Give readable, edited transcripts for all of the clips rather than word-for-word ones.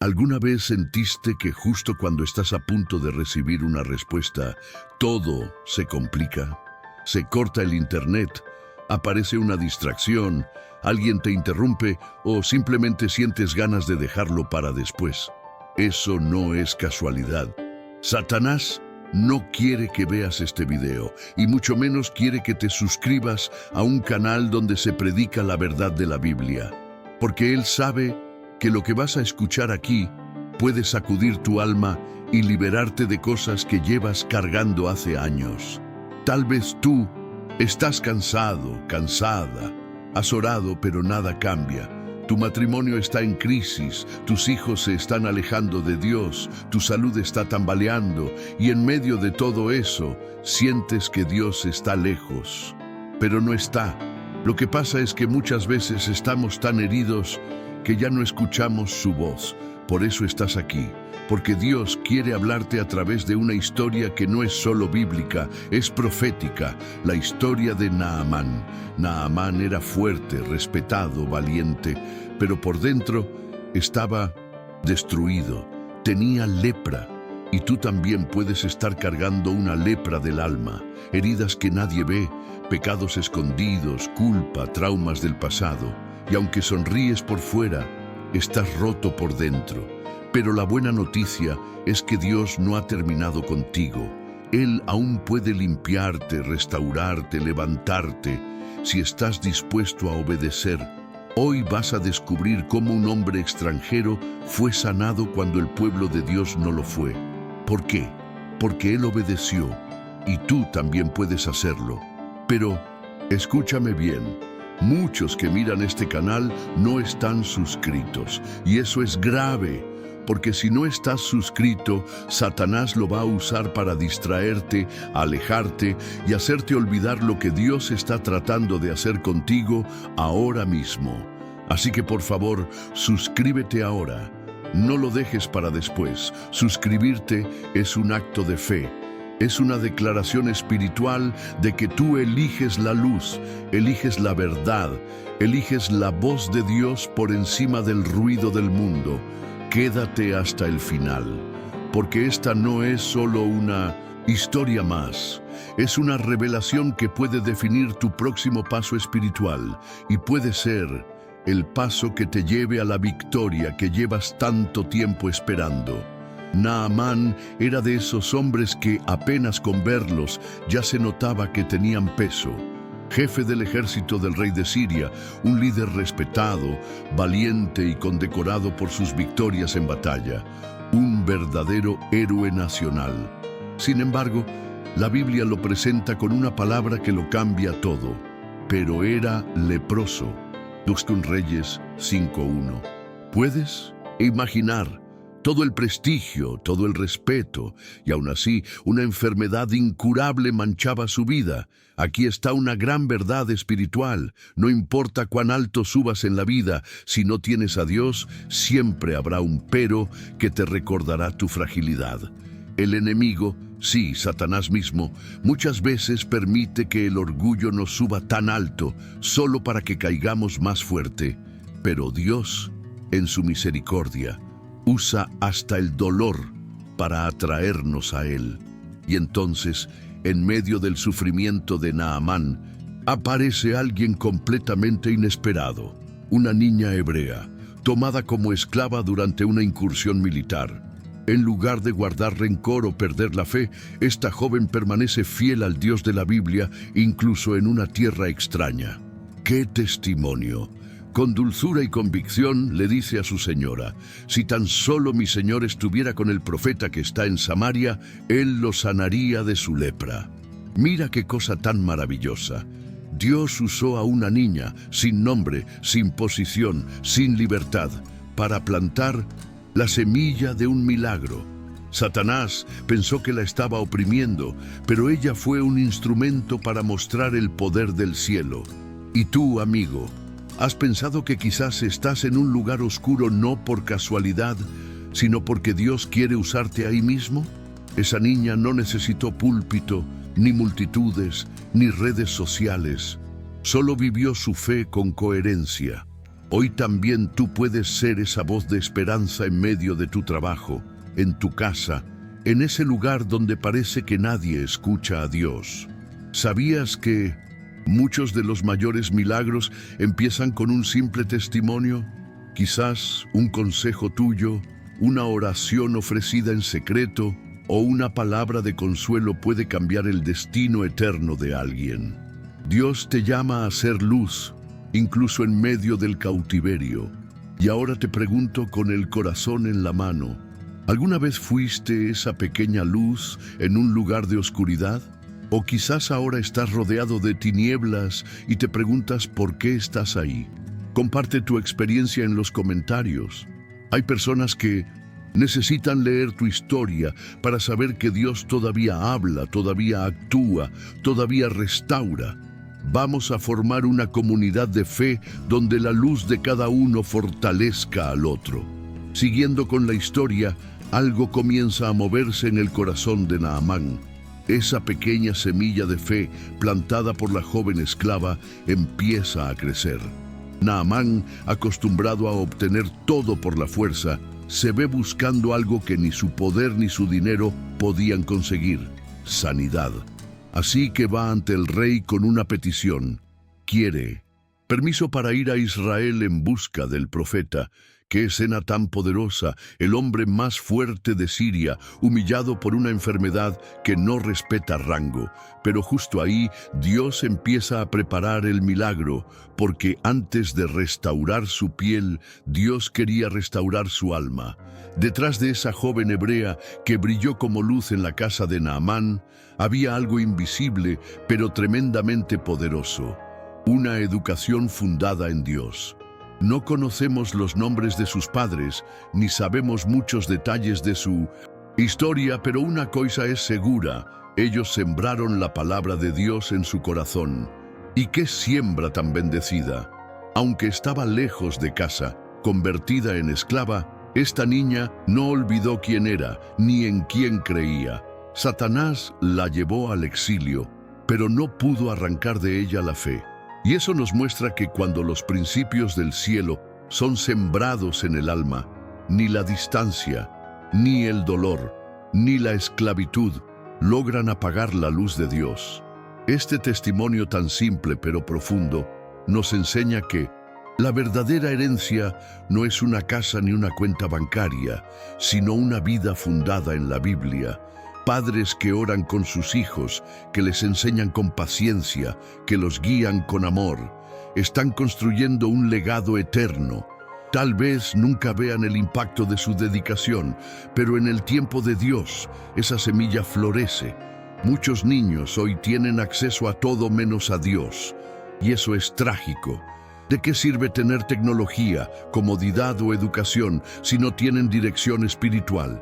¿Alguna vez sentiste que justo cuando estás a punto de recibir una respuesta, todo se complica? Se corta el internet, aparece una distracción, alguien te interrumpe o simplemente sientes ganas de dejarlo para después. Eso no es casualidad. Satanás no quiere que veas este video y mucho menos quiere que te suscribas a un canal donde se predica la verdad de la Biblia, porque él sabe que lo que vas a escuchar aquí puede sacudir tu alma y liberarte de cosas que llevas cargando hace años. Tal vez tú estás cansado, cansada, has orado pero nada cambia. Tu matrimonio está en crisis, tus hijos se están alejando de Dios, tu salud está tambaleando y en medio de todo eso sientes que Dios está lejos. Pero no está. Lo que pasa es que muchas veces estamos tan heridos que ya no escuchamos su voz. Por eso estás aquí, porque Dios quiere hablarte a través de una historia que no es solo bíblica, es profética, la historia de Naamán. Naamán era fuerte, respetado, valiente, pero por dentro estaba destruido, tenía lepra. Y tú también puedes estar cargando una lepra del alma, heridas que nadie ve, pecados escondidos, culpa, traumas del pasado. Y aunque sonríes por fuera, estás roto por dentro. Pero la buena noticia es que Dios no ha terminado contigo. Él aún puede limpiarte, restaurarte, levantarte, si estás dispuesto a obedecer. Hoy vas a descubrir cómo un hombre extranjero fue sanado cuando el pueblo de Dios no lo fue. ¿Por qué? Porque él obedeció, y tú también puedes hacerlo. Pero, escúchame bien. Muchos que miran este canal no están suscritos, y eso es grave, porque si no estás suscrito, Satanás lo va a usar para distraerte, alejarte y hacerte olvidar lo que Dios está tratando de hacer contigo ahora mismo. Así que por favor, suscríbete ahora. No lo dejes para después. Suscribirte es un acto de fe. Es una declaración espiritual de que tú eliges la luz, eliges la verdad, eliges la voz de Dios por encima del ruido del mundo. Quédate hasta el final, porque esta no es solo una historia más. Es una revelación que puede definir tu próximo paso espiritual y puede ser el paso que te lleve a la victoria que llevas tanto tiempo esperando. Naamán era de esos hombres que apenas con verlos ya se notaba que tenían peso. Jefe del ejército del rey de Siria, un líder respetado, valiente y condecorado por sus victorias en batalla, un verdadero héroe nacional. Sin embargo, la Biblia lo presenta con una palabra que lo cambia todo, pero era leproso. 2 Reyes 5:1. ¿Puedes imaginar todo el prestigio, todo el respeto, y aún así una enfermedad incurable manchaba su vida? Aquí está una gran verdad espiritual. No importa cuán alto subas en la vida, si no tienes a Dios, siempre habrá un pero que te recordará tu fragilidad. El enemigo, sí, Satanás mismo, muchas veces permite que el orgullo nos suba tan alto, solo para que caigamos más fuerte. Pero Dios, en su misericordia, usa hasta el dolor para atraernos a Él. Y entonces, en medio del sufrimiento de Naamán, aparece alguien completamente inesperado, una niña hebrea, tomada como esclava durante una incursión militar. En lugar de guardar rencor o perder la fe, esta joven permanece fiel al Dios de la Biblia, incluso en una tierra extraña. ¡Qué testimonio! Con dulzura y convicción le dice a su señora: si tan solo mi señor estuviera con el profeta que está en Samaria, él lo sanaría de su lepra. Mira qué cosa tan maravillosa. Dios usó a una niña, sin nombre, sin posición, sin libertad, para plantar la semilla de un milagro. Satanás pensó que la estaba oprimiendo, pero ella fue un instrumento para mostrar el poder del cielo. Y tú, amigo, ¿has pensado que quizás estás en un lugar oscuro no por casualidad, sino porque Dios quiere usarte ahí mismo? Esa niña no necesitó púlpito, ni multitudes, ni redes sociales. Solo vivió su fe con coherencia. Hoy también tú puedes ser esa voz de esperanza en medio de tu trabajo, en tu casa, en ese lugar donde parece que nadie escucha a Dios. ¿Sabías que muchos de los mayores milagros empiezan con un simple testimonio? Quizás un consejo tuyo, una oración ofrecida en secreto o una palabra de consuelo puede cambiar el destino eterno de alguien. Dios te llama a ser luz, incluso en medio del cautiverio. Y ahora te pregunto con el corazón en la mano, ¿alguna vez fuiste esa pequeña luz en un lugar de oscuridad? O quizás ahora estás rodeado de tinieblas y te preguntas por qué estás ahí. Comparte tu experiencia en los comentarios. Hay personas que necesitan leer tu historia para saber que Dios todavía habla, todavía actúa, todavía restaura. Vamos a formar una comunidad de fe donde la luz de cada uno fortalezca al otro. Siguiendo con la historia, algo comienza a moverse en el corazón de Naamán. Esa pequeña semilla de fe plantada por la joven esclava empieza a crecer. Naamán, acostumbrado a obtener todo por la fuerza, se ve buscando algo que ni su poder ni su dinero podían conseguir: sanidad. Así que va ante el rey con una petición. Quiere permiso para ir a Israel en busca del profeta. Qué escena tan poderosa, el hombre más fuerte de Siria, humillado por una enfermedad que no respeta rango. Pero justo ahí, Dios empieza a preparar el milagro, porque antes de restaurar su piel, Dios quería restaurar su alma. Detrás de esa joven hebrea que brilló como luz en la casa de Naamán, había algo invisible, pero tremendamente poderoso: una educación fundada en Dios. No conocemos los nombres de sus padres, ni sabemos muchos detalles de su historia, pero una cosa es segura: ellos sembraron la palabra de Dios en su corazón. ¿Y qué siembra tan bendecida? Aunque estaba lejos de casa, convertida en esclava, esta niña no olvidó quién era, ni en quién creía. Satanás la llevó al exilio, pero no pudo arrancar de ella la fe. Y eso nos muestra que cuando los principios del cielo son sembrados en el alma, ni la distancia, ni el dolor, ni la esclavitud logran apagar la luz de Dios. Este testimonio tan simple pero profundo nos enseña que la verdadera herencia no es una casa ni una cuenta bancaria, sino una vida fundada en la Biblia. Padres que oran con sus hijos, que les enseñan con paciencia, que los guían con amor, están construyendo un legado eterno. Tal vez nunca vean el impacto de su dedicación, pero en el tiempo de Dios, esa semilla florece. Muchos niños hoy tienen acceso a todo menos a Dios, y eso es trágico. ¿De qué sirve tener tecnología, comodidad o educación si no tienen dirección espiritual?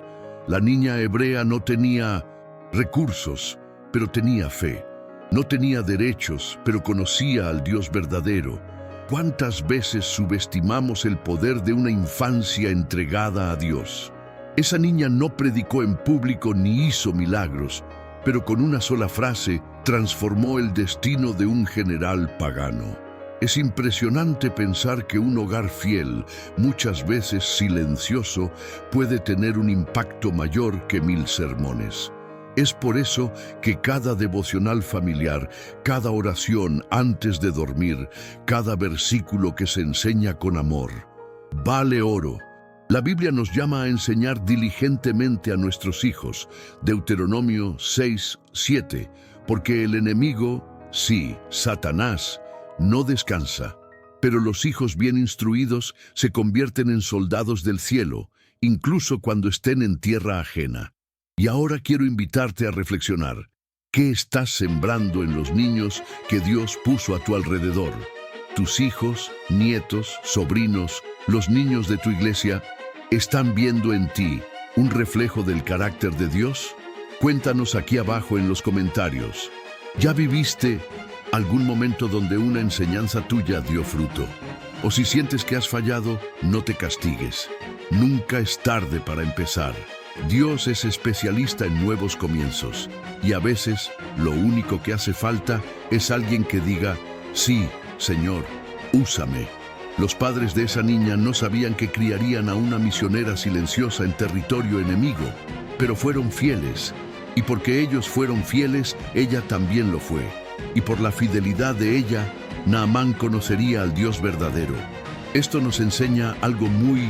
La niña hebrea no tenía recursos, pero tenía fe. No tenía derechos, pero conocía al Dios verdadero. ¿Cuántas veces subestimamos el poder de una infancia entregada a Dios? Esa niña no predicó en público ni hizo milagros, pero con una sola frase transformó el destino de un general pagano. Es impresionante pensar que un hogar fiel, muchas veces silencioso, puede tener un impacto mayor que 1000 sermones. Es por eso que cada devocional familiar, cada oración antes de dormir, cada versículo que se enseña con amor, vale oro. La Biblia nos llama a enseñar diligentemente a nuestros hijos, Deuteronomio 6:7, porque el enemigo, sí, Satanás, no descansa, pero los hijos bien instruidos se convierten en soldados del cielo, incluso cuando estén en tierra ajena. Y ahora quiero invitarte a reflexionar. ¿Qué estás sembrando en los niños que Dios puso a tu alrededor? ¿Tus hijos, nietos, sobrinos, los niños de tu iglesia, están viendo en ti un reflejo del carácter de Dios? Cuéntanos aquí abajo en los comentarios. ¿Ya viviste algún momento donde una enseñanza tuya dio fruto? O si sientes que has fallado, no te castigues. Nunca es tarde para empezar. Dios es especialista en nuevos comienzos, y a veces lo único que hace falta es alguien que diga: sí, Señor, úsame. Los padres de esa niña no sabían que criarían a una misionera silenciosa en territorio enemigo, pero fueron fieles, y porque ellos fueron fieles, ella también lo fue. Y por la fidelidad de ella, Naamán conocería al Dios verdadero. Esto nos enseña algo muy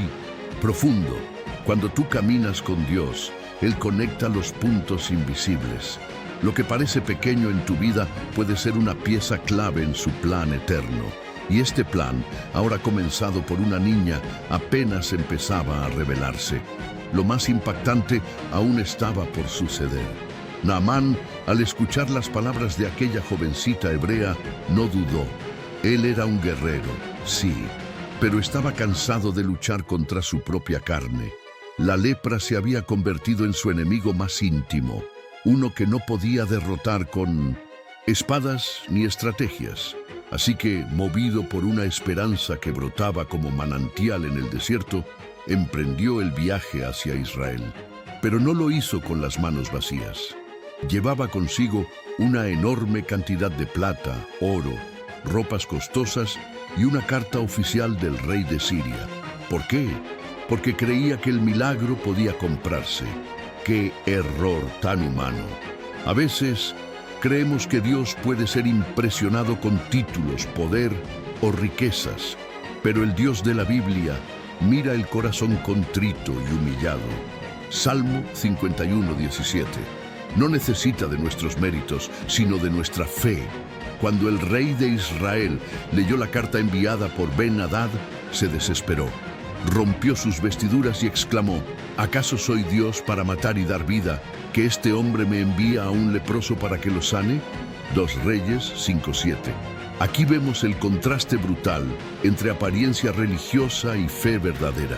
profundo. Cuando tú caminas con Dios, Él conecta los puntos invisibles. Lo que parece pequeño en tu vida puede ser una pieza clave en su plan eterno. Y este plan, ahora comenzado por una niña, apenas empezaba a revelarse. Lo más impactante aún estaba por suceder. Naamán, al escuchar las palabras de aquella jovencita hebrea, no dudó. Él era un guerrero, sí, pero estaba cansado de luchar contra su propia carne. La lepra se había convertido en su enemigo más íntimo, uno que no podía derrotar con espadas ni estrategias. Así que, movido por una esperanza que brotaba como manantial en el desierto, emprendió el viaje hacia Israel. Pero no lo hizo con las manos vacías. Llevaba consigo una enorme cantidad de plata, oro, ropas costosas y una carta oficial del rey de Siria. ¿Por qué? Porque creía que el milagro podía comprarse. ¡Qué error tan humano! A veces creemos que Dios puede ser impresionado con títulos, poder o riquezas, pero el Dios de la Biblia mira el corazón contrito y humillado. Salmo 51:17. No necesita de nuestros méritos, sino de nuestra fe. Cuando el rey de Israel leyó la carta enviada por Ben-Hadad, se desesperó. Rompió sus vestiduras y exclamó: ¿acaso soy Dios para matar y dar vida, que este hombre me envía a un leproso para que lo sane? 2 Reyes 5:7. Aquí vemos el contraste brutal entre apariencia religiosa y fe verdadera.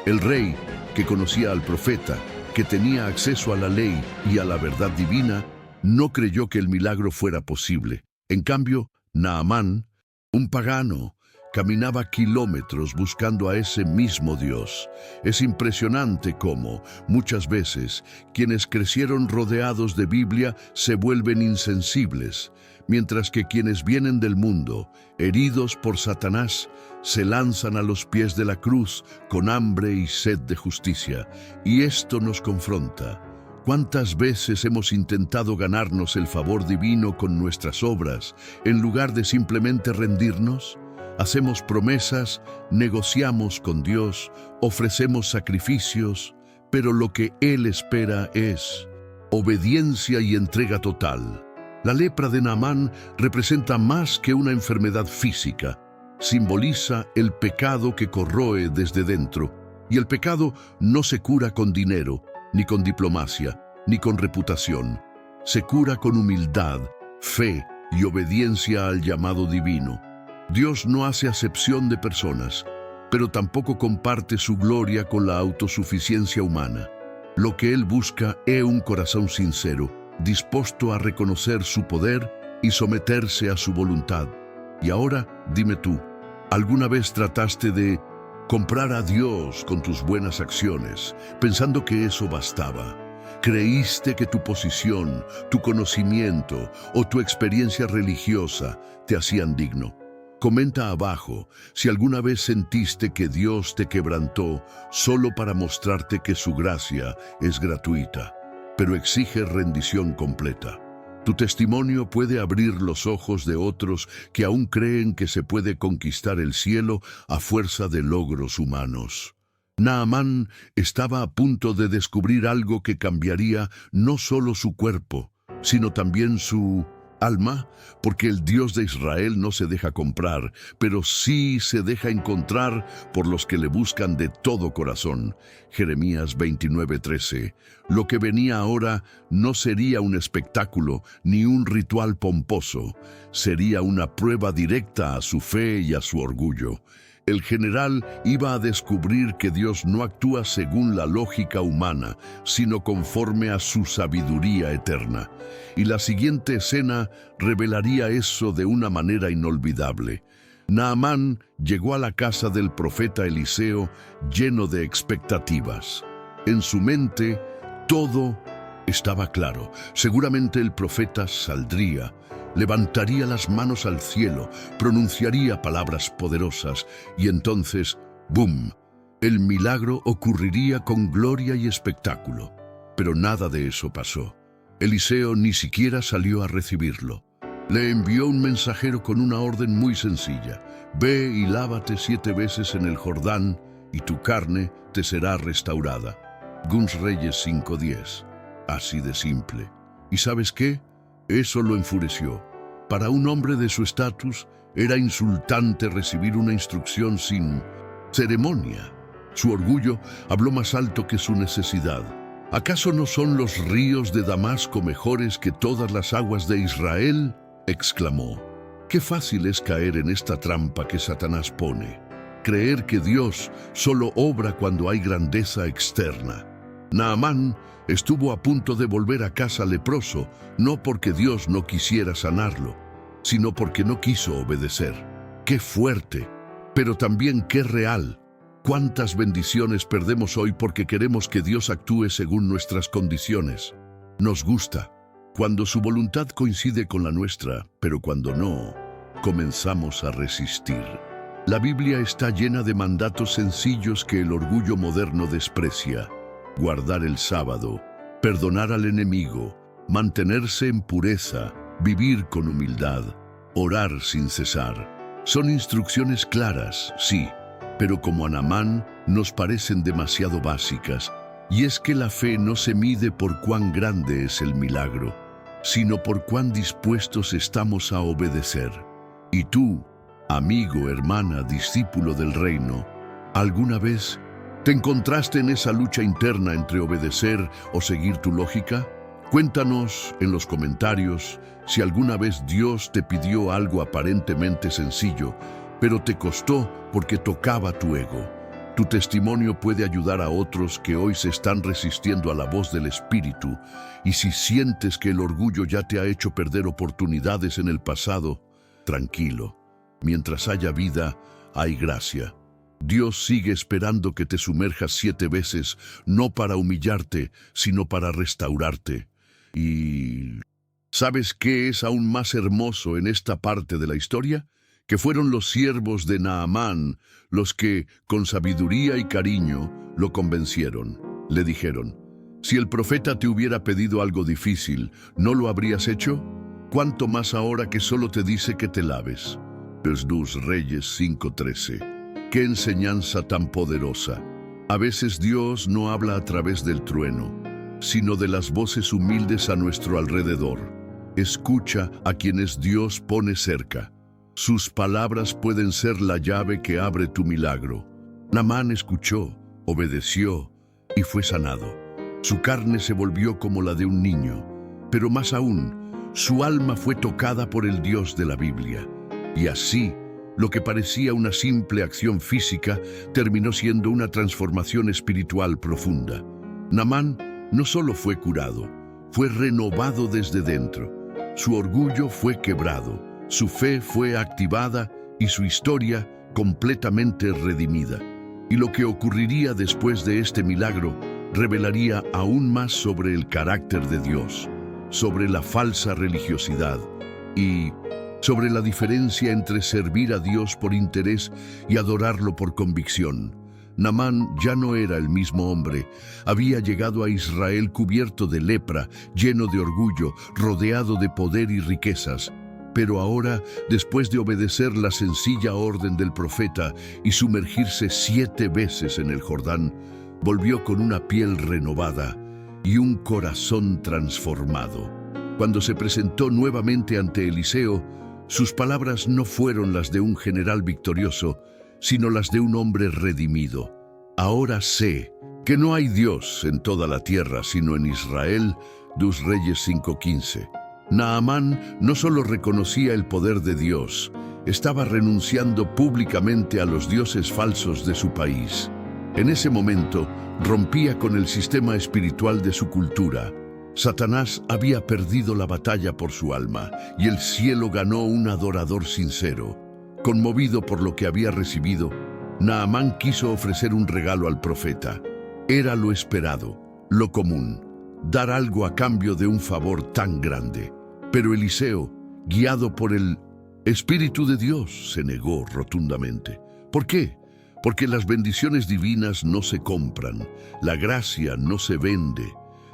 El rey, que conocía al profeta, que tenía acceso a la ley y a la verdad divina, no creyó que el milagro fuera posible. En cambio, Naamán, un pagano, caminaba kilómetros buscando a ese mismo Dios. Es impresionante cómo, muchas veces, quienes crecieron rodeados de Biblia se vuelven insensibles, mientras que quienes vienen del mundo, heridos por Satanás, se lanzan a los pies de la cruz con hambre y sed de justicia. Y esto nos confronta. ¿Cuántas veces hemos intentado ganarnos el favor divino con nuestras obras, en lugar de simplemente rendirnos? Hacemos promesas, negociamos con Dios, ofrecemos sacrificios, pero lo que Él espera es obediencia y entrega total. La lepra de Naamán representa más que una enfermedad física. Simboliza el pecado que corroe desde dentro. Y el pecado no se cura con dinero, ni con diplomacia, ni con reputación. Se cura con humildad, fe y obediencia al llamado divino. Dios no hace acepción de personas, pero tampoco comparte su gloria con la autosuficiencia humana. Lo que Él busca es un corazón sincero, dispuesto a reconocer su poder y someterse a su voluntad. Y ahora, dime tú, ¿alguna vez trataste de comprar a Dios con tus buenas acciones, pensando que eso bastaba? ¿Creíste que tu posición, tu conocimiento o tu experiencia religiosa te hacían digno? Comenta abajo si alguna vez sentiste que Dios te quebrantó solo para mostrarte que su gracia es gratuita, pero exige rendición completa. Tu testimonio puede abrir los ojos de otros que aún creen que se puede conquistar el cielo a fuerza de logros humanos. Naamán estaba a punto de descubrir algo que cambiaría no solo su cuerpo, sino también su alma, porque el Dios de Israel no se deja comprar, pero sí se deja encontrar por los que le buscan de todo corazón. Jeremías 29:13. Lo que venía ahora no sería un espectáculo ni un ritual pomposo, sería una prueba directa a su fe y a su orgullo. El general iba a descubrir que Dios no actúa según la lógica humana, sino conforme a su sabiduría eterna. Y la siguiente escena revelaría eso de una manera inolvidable. Naamán llegó a la casa del profeta Eliseo lleno de expectativas. En su mente, todo Estaba claro, seguramente el profeta saldría, levantaría las manos al cielo, pronunciaría palabras poderosas y entonces, ¡bum!, el milagro ocurriría con gloria y espectáculo. Pero nada de eso pasó. Eliseo ni siquiera salió a recibirlo. Le envió un mensajero con una orden muy sencilla: ve y lávate 7 veces en el Jordán y tu carne te será restaurada. Guns Reyes 5:10. Así de simple. ¿Y sabes qué? Eso lo enfureció. Para un hombre de su estatus, era insultante recibir una instrucción sin ceremonia. Su orgullo habló más alto que su necesidad. ¿Acaso no son los ríos de Damasco mejores que todas las aguas de Israel?, exclamó. Qué fácil es caer en esta trampa que Satanás pone. Creer que Dios solo obra cuando hay grandeza externa. Naamán estuvo a punto de volver a casa leproso, no porque Dios no quisiera sanarlo, sino porque no quiso obedecer. ¡Qué fuerte! Pero también qué real. ¿Cuántas bendiciones perdemos hoy porque queremos que Dios actúe según nuestras condiciones? Nos gusta cuando su voluntad coincide con la nuestra, pero cuando no, comenzamos a resistir. La Biblia está llena de mandatos sencillos que el orgullo moderno desprecia: guardar el sábado, perdonar al enemigo, mantenerse en pureza, vivir con humildad, orar sin cesar. Son instrucciones claras, sí, pero como a Naamán nos parecen demasiado básicas. Y es que la fe no se mide por cuán grande es el milagro, sino por cuán dispuestos estamos a obedecer. Y tú, amigo, hermana, discípulo del reino, ¿alguna vez te encontraste en esa lucha interna entre obedecer o seguir tu lógica? Cuéntanos en los comentarios si alguna vez Dios te pidió algo aparentemente sencillo, pero te costó porque tocaba tu ego. Tu testimonio puede ayudar a otros que hoy se están resistiendo a la voz del Espíritu, y si sientes que el orgullo ya te ha hecho perder oportunidades en el pasado, tranquilo. Mientras haya vida, hay gracia. Dios sigue esperando que te sumerjas 7 veces, no para humillarte, sino para restaurarte. Y ¿sabes qué es aún más hermoso en esta parte de la historia? Que fueron los siervos de Naamán los que, con sabiduría y cariño, lo convencieron. Le dijeron: si el profeta te hubiera pedido algo difícil, ¿no lo habrías hecho? ¿Cuánto más ahora que solo te dice que te laves? Guns Reyes 5:13. ¡Qué enseñanza tan poderosa! A veces Dios no habla a través del trueno, sino de las voces humildes a nuestro alrededor. Escucha a quienes Dios pone cerca. Sus palabras pueden ser la llave que abre tu milagro. Naamán escuchó, obedeció y fue sanado. Su carne se volvió como la de un niño, pero más aún, su alma fue tocada por el Dios de la Biblia. Y así, lo que parecía una simple acción física terminó siendo una transformación espiritual profunda. Naamán no solo fue curado, fue renovado desde dentro. Su orgullo fue quebrado. Su fe fue activada y su historia completamente redimida. Y lo que ocurriría después de este milagro revelaría aún más sobre el carácter de Dios, sobre la falsa religiosidad y sobre la diferencia entre servir a Dios por interés y adorarlo por convicción. Naamán ya no era el mismo hombre. Había llegado a Israel cubierto de lepra, lleno de orgullo, rodeado de poder y riquezas. Pero ahora, después de obedecer la sencilla orden del profeta y sumergirse 7 veces en el Jordán, volvió con una piel renovada y un corazón transformado. Cuando se presentó nuevamente ante Eliseo, sus palabras no fueron las de un general victorioso, sino las de un hombre redimido. Ahora sé que no hay Dios en toda la tierra sino en Israel. Guns Reyes 5:15. Naamán no solo reconocía el poder de Dios, estaba renunciando públicamente a los dioses falsos de su país. En ese momento, rompía con el sistema espiritual de su cultura. Satanás había perdido la batalla por su alma, y el cielo ganó un adorador sincero. Conmovido por lo que había recibido, Naamán quiso ofrecer un regalo al profeta. Era lo esperado, lo común. dar algo a cambio de un favor tan grande. Pero Eliseo, guiado por el Espíritu de Dios, se negó rotundamente. ¿Por qué? Porque las bendiciones divinas no se compran, la gracia no se vende.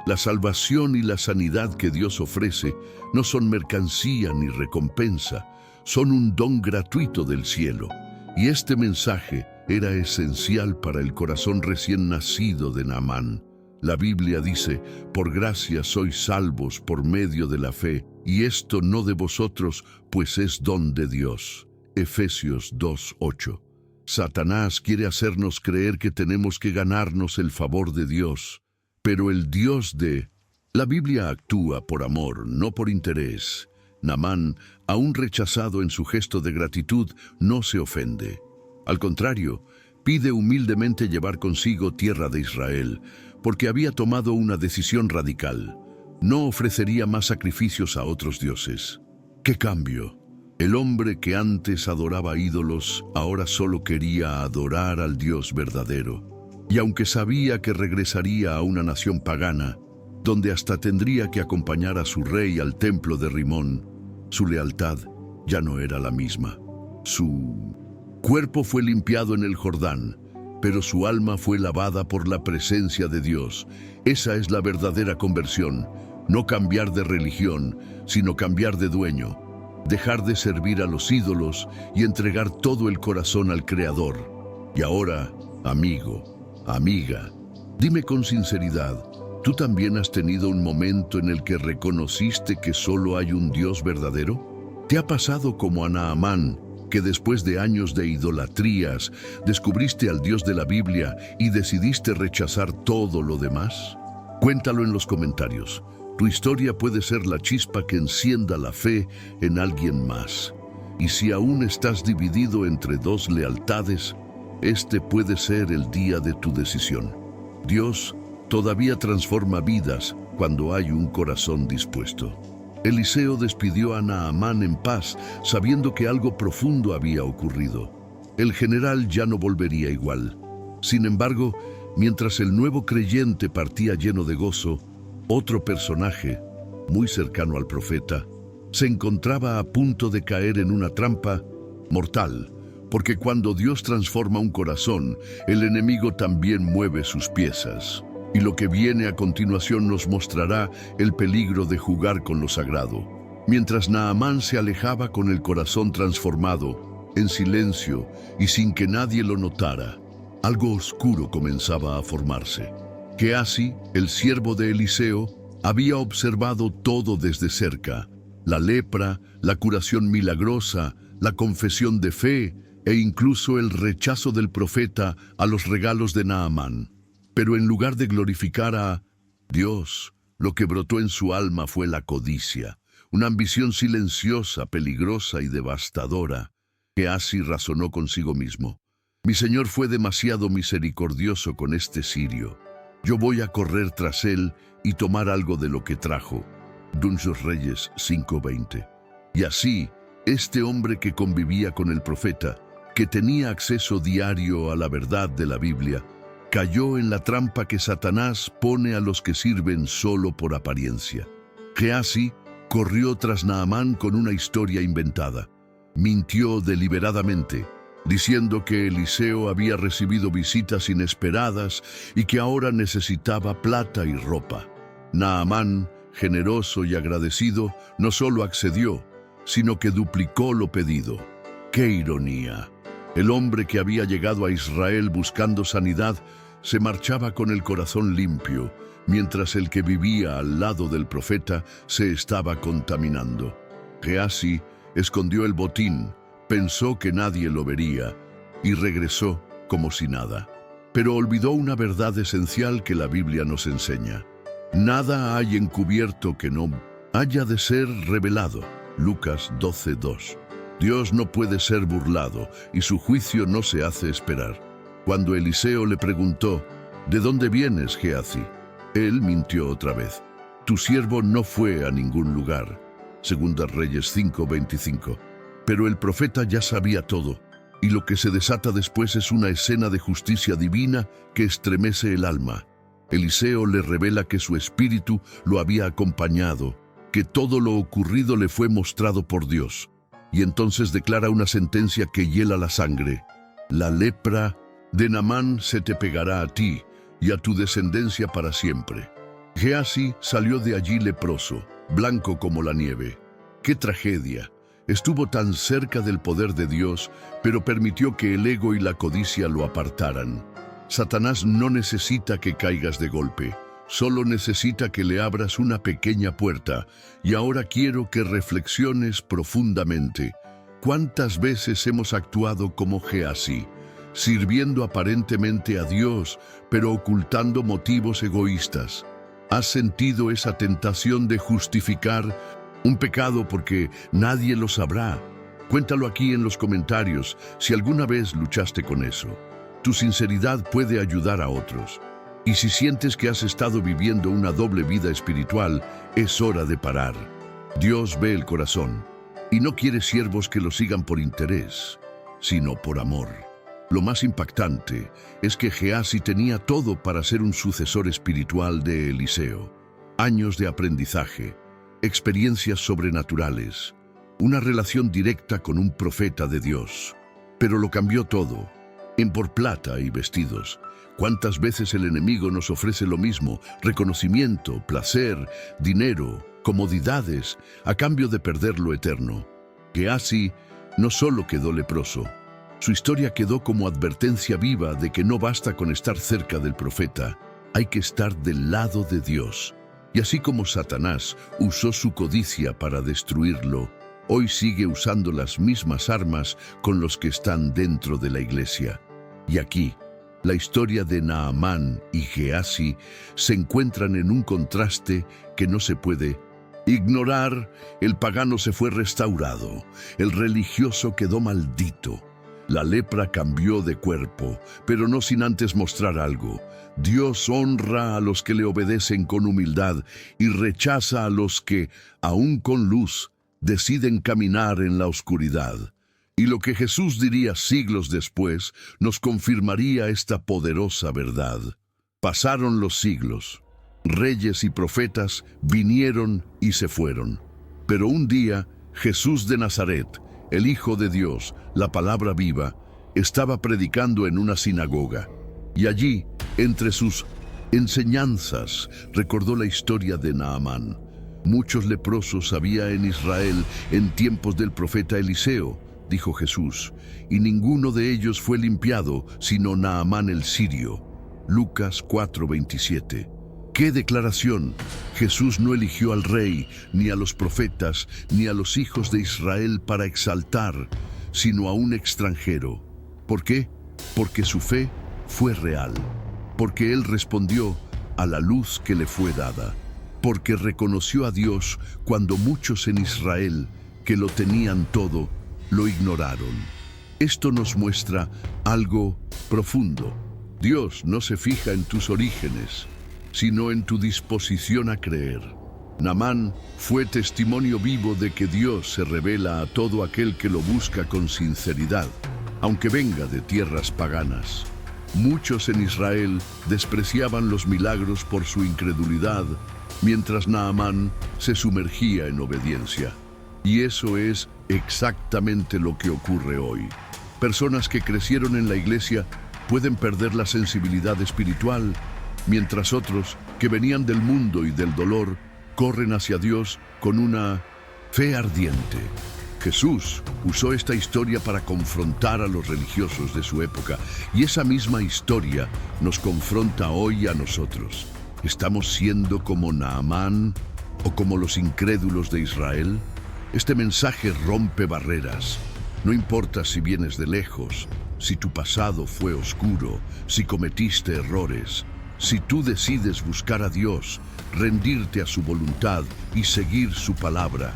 La salvación y la sanidad que Dios ofrece no son mercancía ni recompensa, son un don gratuito del cielo. Y este mensaje era esencial para el corazón recién nacido de Naamán. La Biblia dice, por gracia sois salvos por medio de la fe, y esto no de vosotros, pues es don de Dios. Efesios 2:8. Satanás quiere hacernos creer que tenemos que ganarnos el favor de Dios, pero el Dios de la Biblia actúa por amor, no por interés. Naamán, aún rechazado en su gesto de gratitud, no se ofende. Al contrario, pide humildemente llevar consigo tierra de Israel, porque había tomado una decisión radical. No ofrecería más sacrificios a otros dioses. ¡Qué cambio! El hombre que antes adoraba ídolos, ahora solo quería adorar al Dios verdadero. Y aunque sabía que regresaría a una nación pagana, donde hasta tendría que acompañar a su rey al templo de Rimón, su lealtad ya no era la misma. Su cuerpo fue limpiado en el Jordán, pero su alma fue lavada por la presencia de Dios. Esa es la verdadera conversión, no cambiar de religión, sino cambiar de dueño, dejar de servir a los ídolos y entregar todo el corazón al Creador. Y ahora, amigo, amiga, dime con sinceridad, ¿tú también has tenido un momento en el que reconociste que solo hay un Dios verdadero? ¿Te ha pasado como a Naamán, que después de años de idolatrías, descubriste al Dios de la Biblia y decidiste rechazar todo lo demás? Cuéntalo en los comentarios. Tu historia puede ser la chispa que encienda la fe en alguien más. Y si aún estás dividido entre dos lealtades, este puede ser el día de tu decisión. Dios todavía transforma vidas cuando hay un corazón dispuesto. Eliseo despidió a Naamán en paz, sabiendo que algo profundo había ocurrido. El general ya no volvería igual. Sin embargo, mientras el nuevo creyente partía lleno de gozo, otro personaje, muy cercano al profeta, se encontraba a punto de caer en una trampa mortal, porque cuando Dios transforma un corazón, el enemigo también mueve sus piezas. Y lo que viene a continuación nos mostrará el peligro de jugar con lo sagrado. Mientras Naamán se alejaba con el corazón transformado, en silencio y sin que nadie lo notara, algo oscuro comenzaba a formarse. Gehazi, el siervo de Eliseo, había observado todo desde cerca: la lepra, la curación milagrosa, la confesión de fe e incluso el rechazo del profeta a los regalos de Naamán. Pero en lugar de glorificar a Dios, lo que brotó en su alma fue la codicia, una ambición silenciosa, peligrosa y devastadora. Gehazi razonó consigo mismo: mi señor fue demasiado misericordioso con este sirio. Yo voy a correr tras él y tomar algo de lo que trajo. Dos Reyes 5:20. Y así, este hombre que convivía con el profeta, que tenía acceso diario a la verdad de la Biblia, cayó en la trampa que Satanás pone a los que sirven solo por apariencia. Gehazi corrió tras Naamán con una historia inventada. Mintió deliberadamente, diciendo que Eliseo había recibido visitas inesperadas y que ahora necesitaba plata y ropa. Naamán, generoso y agradecido, no solo accedió, sino que duplicó lo pedido. ¡Qué ironía! El hombre que había llegado a Israel buscando sanidad se marchaba con el corazón limpio, mientras el que vivía al lado del profeta se estaba contaminando. Gehazi escondió el botín, pensó que nadie lo vería y regresó como si nada. Pero olvidó una verdad esencial que la Biblia nos enseña: nada hay encubierto que no haya de ser revelado. Lucas 12:2. Dios no puede ser burlado y su juicio no se hace esperar. Cuando Eliseo le preguntó: ¿de dónde vienes, Gehazi?, él mintió otra vez: tu siervo no fue a ningún lugar. Segunda Reyes 5:25. Pero el profeta ya sabía todo, y lo que se desata después es una escena de justicia divina que estremece el alma. Eliseo le revela que su espíritu lo había acompañado, que todo lo ocurrido le fue mostrado por Dios. Y entonces declara una sentencia que hiela la sangre. La lepra de Naamán se te pegará a ti y a tu descendencia para siempre. Gehazi salió de allí leproso, blanco como la nieve. ¡Qué tragedia! Estuvo tan cerca del poder de Dios, pero permitió que el ego y la codicia lo apartaran. Satanás no necesita que caigas de golpe, solo necesita que le abras una pequeña puerta. Y ahora quiero que reflexiones profundamente. ¿Cuántas veces hemos actuado como Gehazi, sirviendo aparentemente a Dios, pero ocultando motivos egoístas? ¿Has sentido esa tentación de justificar un pecado porque nadie lo sabrá? Cuéntalo aquí en los comentarios si alguna vez luchaste con eso. Tu sinceridad puede ayudar a otros. Y si sientes que has estado viviendo una doble vida espiritual, es hora de parar. Dios ve el corazón y no quiere siervos que lo sigan por interés, sino por amor. Lo más impactante es que Gehazi tenía todo para ser un sucesor espiritual de Eliseo. Años de aprendizaje, experiencias sobrenaturales, una relación directa con un profeta de Dios. Pero lo cambió todo, en por plata y vestidos. ¿Cuántas veces el enemigo nos ofrece lo mismo? Reconocimiento, placer, dinero, comodidades, a cambio de perder lo eterno. Gehazi no solo quedó leproso, su historia quedó como advertencia viva de que no basta con estar cerca del profeta, hay que estar del lado de Dios. Y así como Satanás usó su codicia para destruirlo, hoy sigue usando las mismas armas con los que están dentro de la iglesia. Y aquí, la historia de Naamán y Gehazi se encuentran en un contraste que no se puede ignorar. El pagano se fue restaurado, el religioso quedó maldito. La lepra cambió de cuerpo, pero no sin antes mostrar algo. Dios honra a los que le obedecen con humildad y rechaza a los que, aun con luz, deciden caminar en la oscuridad. Y lo que Jesús diría siglos después nos confirmaría esta poderosa verdad. Pasaron los siglos. Reyes y profetas vinieron y se fueron. Pero un día, Jesús de Nazaret, el Hijo de Dios, la palabra viva, estaba predicando en una sinagoga. Y allí, entre sus enseñanzas, recordó la historia de Naamán. Muchos leprosos había en Israel en tiempos del profeta Eliseo, dijo Jesús, y ninguno de ellos fue limpiado, sino Naamán el sirio. Lucas 4:27. ¡Qué declaración! Jesús no eligió al rey, ni a los profetas, ni a los hijos de Israel para exaltar, sino a un extranjero. ¿Por qué? Porque su fe fue real, porque él respondió a la luz que le fue dada, porque reconoció a Dios cuando muchos en Israel, que lo tenían todo, lo ignoraron. Esto nos muestra algo profundo. Dios no se fija en tus orígenes, sino en tu disposición a creer. Naamán fue testimonio vivo de que Dios se revela a todo aquel que lo busca con sinceridad, aunque venga de tierras paganas. Muchos en Israel despreciaban los milagros por su incredulidad, mientras Naamán se sumergía en obediencia. Y eso es exactamente lo que ocurre hoy. Personas que crecieron en la iglesia pueden perder la sensibilidad espiritual, mientras otros, que venían del mundo y del dolor, corren hacia Dios con una fe ardiente. Jesús usó esta historia para confrontar a los religiosos de su época, y esa misma historia nos confronta hoy a nosotros. ¿Estamos siendo como Naamán o como los incrédulos de Israel? Este mensaje rompe barreras. No importa si vienes de lejos, si tu pasado fue oscuro, si cometiste errores. Si tú decides buscar a Dios, rendirte a su voluntad y seguir su palabra,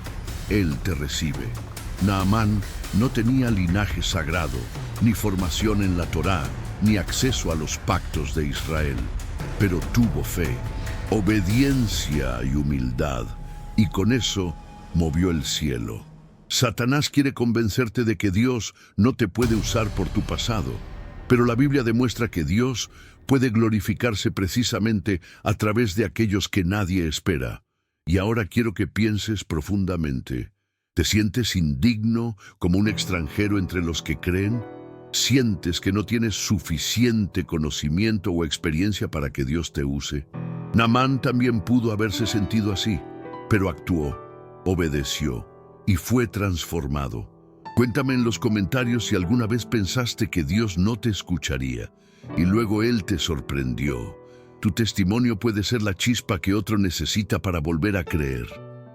Él te recibe. Naamán no tenía linaje sagrado, ni formación en la Torá, ni acceso a los pactos de Israel, pero tuvo fe, obediencia y humildad, y con eso movió el cielo. Satanás quiere convencerte de que Dios no te puede usar por tu pasado, Pero la Biblia demuestra que Dios puede glorificarse precisamente a través de aquellos que nadie espera. Y ahora quiero que pienses profundamente. ¿Te sientes indigno como un extranjero entre los que creen? ¿Sientes que no tienes suficiente conocimiento o experiencia para que Dios te use? Naamán también pudo haberse sentido así, pero actuó, obedeció y fue transformado. Cuéntame en los comentarios si alguna vez pensaste que Dios no te escucharía y luego Él te sorprendió. Tu testimonio puede ser la chispa que otro necesita para volver a creer.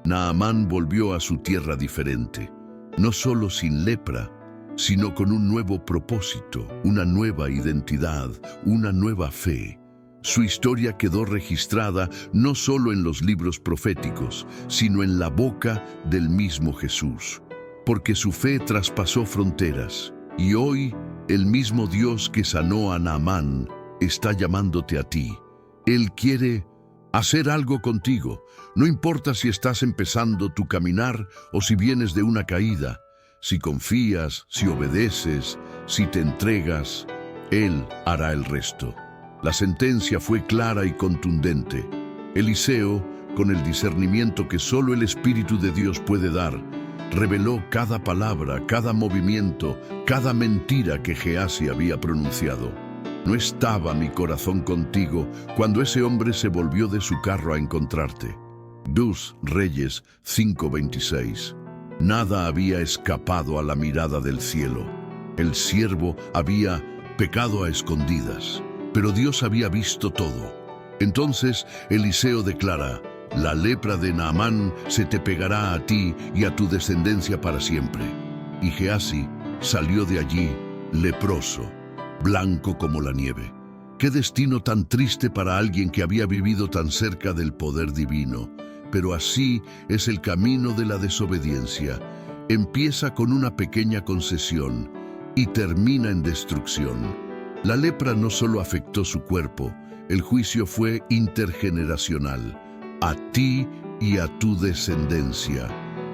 Naamán volvió a su tierra diferente, no solo sin lepra, sino con un nuevo propósito, una nueva identidad, una nueva fe. Su historia quedó registrada no solo en los libros proféticos, sino en la boca del mismo Jesús, porque su fe traspasó fronteras. Y hoy, el mismo Dios que sanó a Naamán está llamándote a ti. Él quiere hacer algo contigo. No importa si estás empezando tu caminar o si vienes de una caída. Si confías, si obedeces, si te entregas, Él hará el resto. La sentencia fue clara y contundente. Eliseo, con el discernimiento que solo el Espíritu de Dios puede dar, reveló cada palabra, cada movimiento, cada mentira que Gehazi había pronunciado. No estaba mi corazón contigo cuando ese hombre se volvió de su carro a encontrarte. 2 Reyes 5:26. Nada había escapado a la mirada del cielo. El siervo había pecado a escondidas, pero Dios había visto todo. Entonces Eliseo declara: la lepra de Naamán se te pegará a ti y a tu descendencia para siempre. Y Gehazi salió de allí leproso, blanco como la nieve. Qué destino tan triste para alguien que había vivido tan cerca del poder divino. Pero así es el camino de la desobediencia. Empieza con una pequeña concesión y termina en destrucción. La lepra no solo afectó su cuerpo, el juicio fue intergeneracional, a ti y a tu descendencia.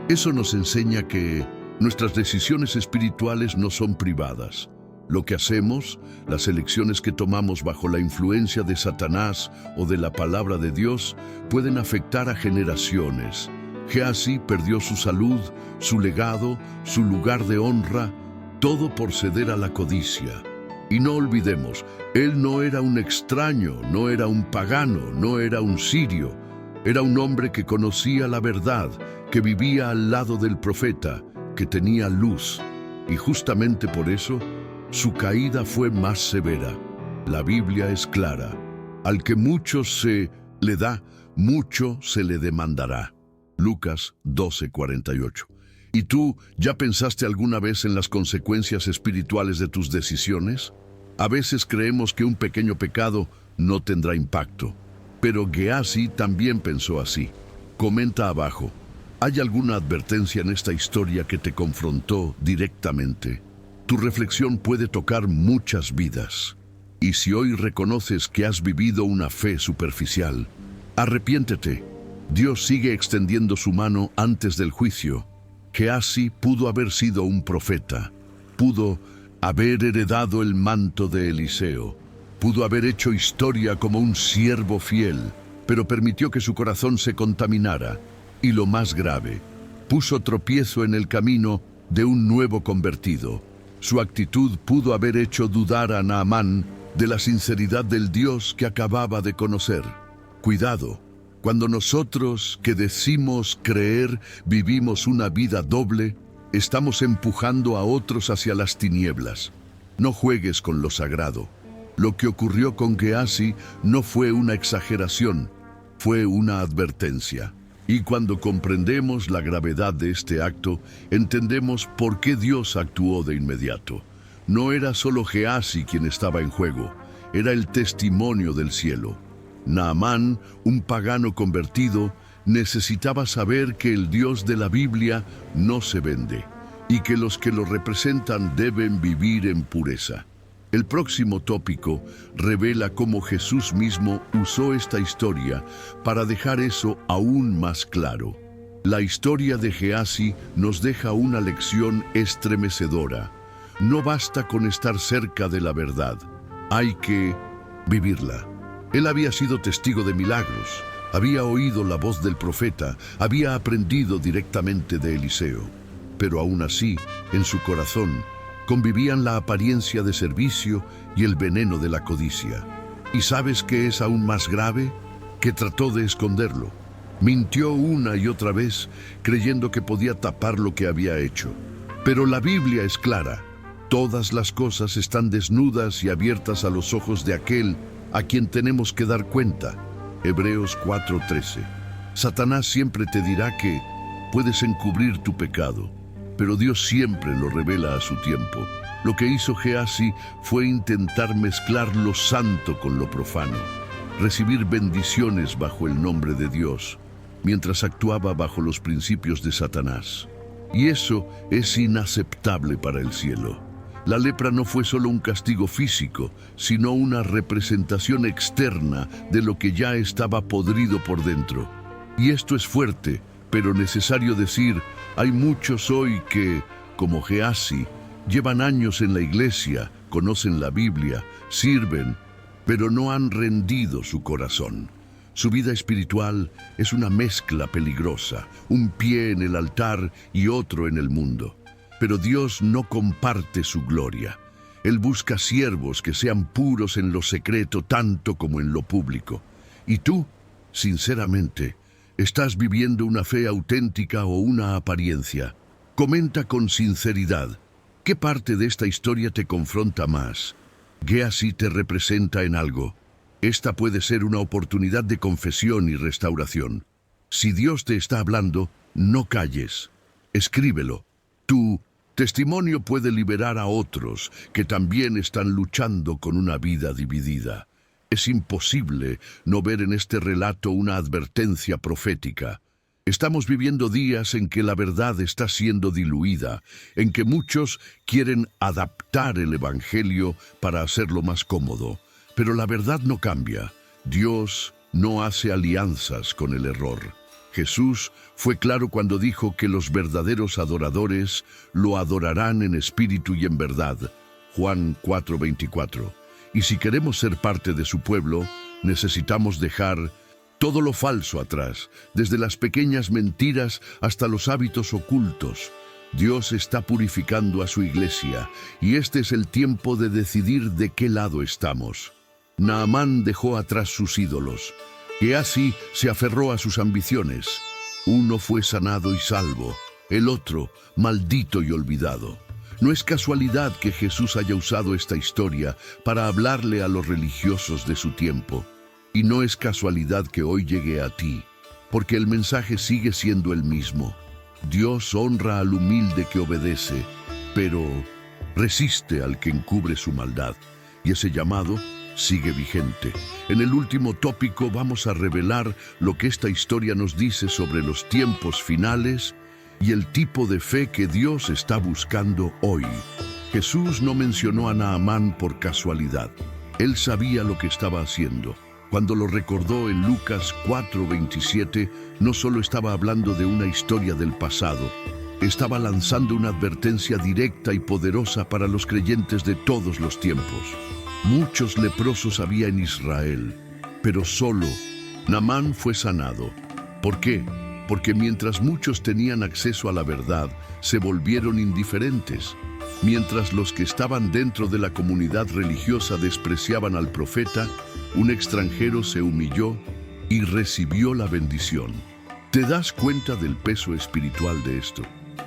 Eso nos enseña que nuestras decisiones espirituales no son privadas. Lo que hacemos, las elecciones que tomamos bajo la influencia de Satanás o de la palabra de Dios, pueden afectar a generaciones. Gehazi perdió su salud, su legado, su lugar de honra, todo por ceder a la codicia. Y no olvidemos, él no era un extraño, no era un pagano, no era un sirio. Era un hombre que conocía la verdad, que vivía al lado del profeta, que tenía luz. Y justamente por eso, su caída fue más severa. La Biblia es clara. Al que mucho se le da, mucho se le demandará. Lucas 12:48. ¿Y tú ya pensaste alguna vez en las consecuencias espirituales de tus decisiones? A veces creemos que un pequeño pecado no tendrá impacto. Pero Gehazi también pensó así. Comenta abajo. ¿Hay alguna advertencia en esta historia que te confrontó directamente? Tu reflexión puede tocar muchas vidas. Y si hoy reconoces que has vivido una fe superficial, arrepiéntete. Dios sigue extendiendo su mano antes del juicio. Gehazi pudo haber sido un profeta. Pudo haber heredado el manto de Eliseo. Pudo haber hecho historia como un siervo fiel, pero permitió que su corazón se contaminara. Y lo más grave, puso tropiezo en el camino de un nuevo convertido. Su actitud pudo haber hecho dudar a Naamán de la sinceridad del Dios que acababa de conocer. Cuidado, cuando nosotros que decimos creer vivimos una vida doble, estamos empujando a otros hacia las tinieblas. No juegues con lo sagrado. Lo que ocurrió con Gehazi no fue una exageración, fue una advertencia. Y cuando comprendemos la gravedad de este acto, entendemos por qué Dios actuó de inmediato. No era solo Gehazi quien estaba en juego, era el testimonio del cielo. Naamán, un pagano convertido, necesitaba saber que el Dios de la Biblia no se vende y que los que lo representan deben vivir en pureza. El próximo tópico revela cómo Jesús mismo usó esta historia para dejar eso aún más claro. La historia de Gehazi nos deja una lección estremecedora. no basta con estar cerca de la verdad, hay que vivirla. Él había sido testigo de milagros, había oído la voz del profeta, había aprendido directamente de Eliseo. Pero aún así, en su corazón, convivían la apariencia de servicio y el veneno de la codicia. ¿Y sabes qué es aún más grave? Que trató de esconderlo. Mintió una y otra vez, creyendo que podía tapar lo que había hecho. Pero la Biblia es clara. Todas las cosas están desnudas y abiertas a los ojos de aquel a quien tenemos que dar cuenta. Hebreos 4:13. Satanás siempre te dirá que puedes encubrir tu pecado, pero Dios siempre lo revela a su tiempo. Lo que hizo Gehazi fue intentar mezclar lo santo con lo profano, recibir bendiciones bajo el nombre de Dios, mientras actuaba bajo los principios de Satanás. Y eso es inaceptable para el cielo. La lepra no fue solo un castigo físico, sino una representación externa de lo que ya estaba podrido por dentro. Y esto es fuerte, pero necesario decir, hay muchos hoy que, como Gehazi, llevan años en la iglesia, conocen la Biblia, sirven, pero no han rendido su corazón. Su vida espiritual es una mezcla peligrosa, un pie en el altar y otro en el mundo. Pero Dios no comparte su gloria. Él busca siervos que sean puros en lo secreto tanto como en lo público. Y tú, sinceramente, ¿estás viviendo una fe auténtica o una apariencia? Comenta con sinceridad. ¿Qué parte de esta historia te confronta más? Gehazi te representa en algo. Esta puede ser una oportunidad de confesión y restauración. Si Dios te está hablando, no calles. Escríbelo. Tu testimonio puede liberar a otros que también están luchando con una vida dividida. Es imposible no ver en este relato una advertencia profética. Estamos viviendo días en que la verdad está siendo diluida, en que muchos quieren adaptar el Evangelio para hacerlo más cómodo. Pero la verdad no cambia. Dios no hace alianzas con el error. Jesús fue claro cuando dijo que los verdaderos adoradores lo adorarán en espíritu y en verdad. Juan 4:24. Y si queremos ser parte de su pueblo, necesitamos dejar todo lo falso atrás, desde las pequeñas mentiras hasta los hábitos ocultos. Dios está purificando a su iglesia, y este es el tiempo de decidir de qué lado estamos. Naamán dejó atrás sus ídolos. Gehazi se aferró a sus ambiciones. Uno fue sanado y salvo, el otro maldito y olvidado. No es casualidad que Jesús haya usado esta historia para hablarle a los religiosos de su tiempo. Y no es casualidad que hoy llegue a ti, porque el mensaje sigue siendo el mismo. Dios honra al humilde que obedece, pero resiste al que encubre su maldad. Y ese llamado sigue vigente. En el último tópico vamos a revelar lo que esta historia nos dice sobre los tiempos finales y el tipo de fe que Dios está buscando hoy. Jesús no mencionó a Naamán por casualidad. Él sabía lo que estaba haciendo. Cuando lo recordó en Lucas 4:27, no solo estaba hablando de una historia del pasado, estaba lanzando una advertencia directa y poderosa para los creyentes de todos los tiempos. Muchos leprosos había en Israel, pero solo Naamán fue sanado. ¿Por qué? Porque mientras muchos tenían acceso a la verdad, se volvieron indiferentes. Mientras los que estaban dentro de la comunidad religiosa despreciaban al profeta, un extranjero se humilló y recibió la bendición. ¿Te das cuenta del peso espiritual de esto?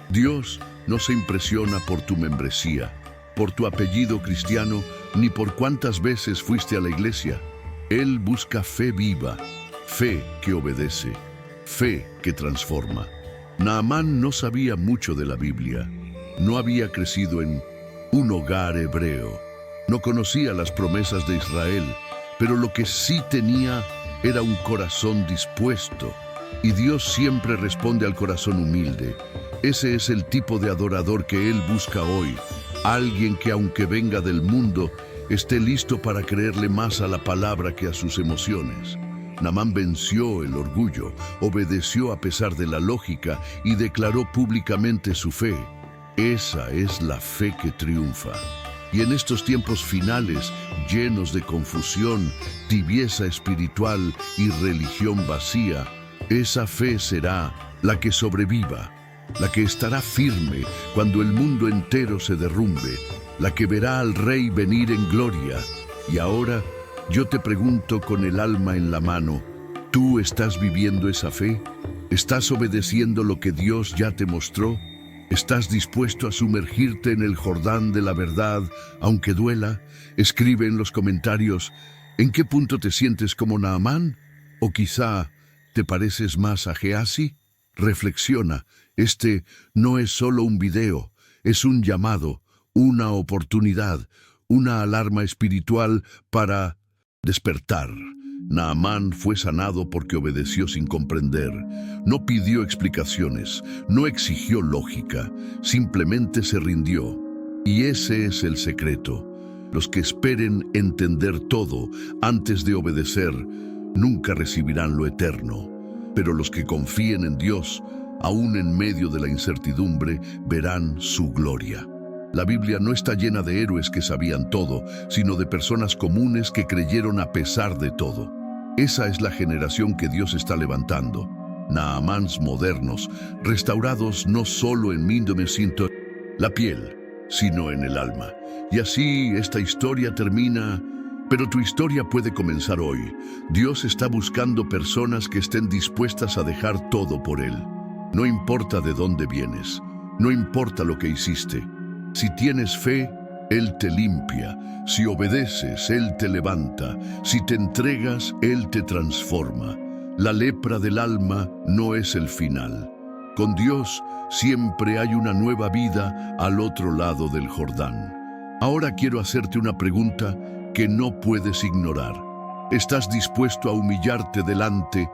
Dios no se impresiona por tu membresía, por tu apellido cristiano, ni por cuántas veces fuiste a la iglesia. Él busca fe viva, fe que obedece, fe que transforma. Naamán no sabía mucho de la Biblia. No había crecido en un hogar hebreo. No conocía las promesas de Israel, pero lo que sí tenía era un corazón dispuesto. Y Dios siempre responde al corazón humilde. Ese es el tipo de adorador que Él busca hoy. Alguien que, aunque venga del mundo, esté listo para creerle más a la palabra que a sus emociones. Naamán venció el orgullo, obedeció a pesar de la lógica y declaró públicamente su fe. Esa es la fe que triunfa. Y en estos tiempos finales, llenos de confusión, tibieza espiritual y religión vacía, esa fe será la que sobreviva, la que estará firme cuando el mundo entero se derrumbe, la que verá al Rey venir en gloria. Y ahora, yo te pregunto con el alma en la mano, ¿tú estás viviendo esa fe? ¿Estás obedeciendo lo que Dios ya te mostró? ¿Estás dispuesto a sumergirte en el Jordán de la verdad, aunque duela? Escribe en los comentarios, ¿en qué punto te sientes como Naamán? ¿O quizá te pareces más a Gehazi? Reflexiona, este no es solo un video, es un llamado, una oportunidad, una alarma espiritual para despertar. Naamán fue sanado porque obedeció sin comprender. No pidió explicaciones, no exigió lógica, simplemente se rindió. Y ese es el secreto. Los que esperen entender todo antes de obedecer nunca recibirán lo eterno. Pero los que confíen en Dios, aún en medio de la incertidumbre, verán su gloria. La Biblia no está llena de héroes que sabían todo, sino de personas comunes que creyeron a pesar de todo. Esa es la generación que Dios está levantando. Naamáns modernos, restaurados no solo en 1900, la piel, sino en el alma. Y así esta historia termina, pero tu historia puede comenzar hoy. Dios está buscando personas que estén dispuestas a dejar todo por Él. No importa de dónde vienes, no importa lo que hiciste. Si tienes fe, Él te limpia. Si obedeces, Él te levanta. Si te entregas, Él te transforma. La lepra del alma no es el final. Con Dios siempre hay una nueva vida al otro lado del Jordán. Ahora quiero hacerte una pregunta que no puedes ignorar. ¿Estás dispuesto a humillarte delante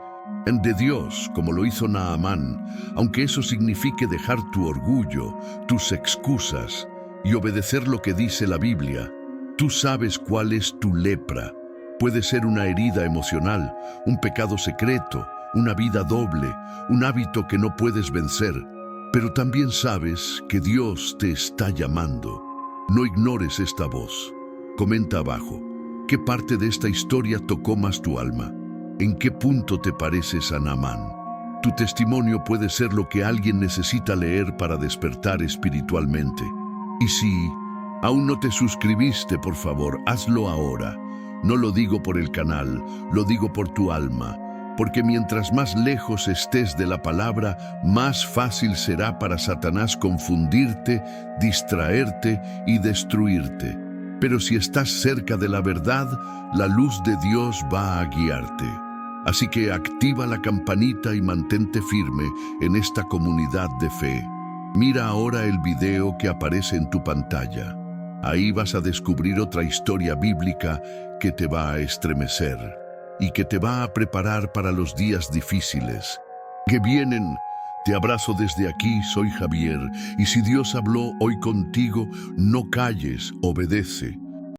de Dios, como lo hizo Naamán, aunque eso signifique dejar tu orgullo, tus excusas y obedecer lo que dice la Biblia? Tú sabes cuál es tu lepra. Puede ser una herida emocional, un pecado secreto, una vida doble, un hábito que no puedes vencer. Pero también sabes que Dios te está llamando. No ignores esta voz. Comenta abajo, ¿qué parte de esta historia tocó más tu alma? ¿En qué punto te pareces a Naamán? Tu testimonio puede ser lo que alguien necesita leer para despertar espiritualmente. Y si aún no te suscribiste, por favor, hazlo ahora. No lo digo por el canal, lo digo por tu alma, porque mientras más lejos estés de la palabra, más fácil será para Satanás confundirte, distraerte y destruirte. Pero si estás cerca de la verdad, la luz de Dios va a guiarte. Así que activa la campanita y mantente firme en esta comunidad de fe. Mira ahora el video que aparece en tu pantalla. Ahí vas a descubrir otra historia bíblica que te va a estremecer y que te va a preparar para los días difíciles que vienen. Te abrazo desde aquí, soy Javier, y si Dios habló hoy contigo, no calles, obedece.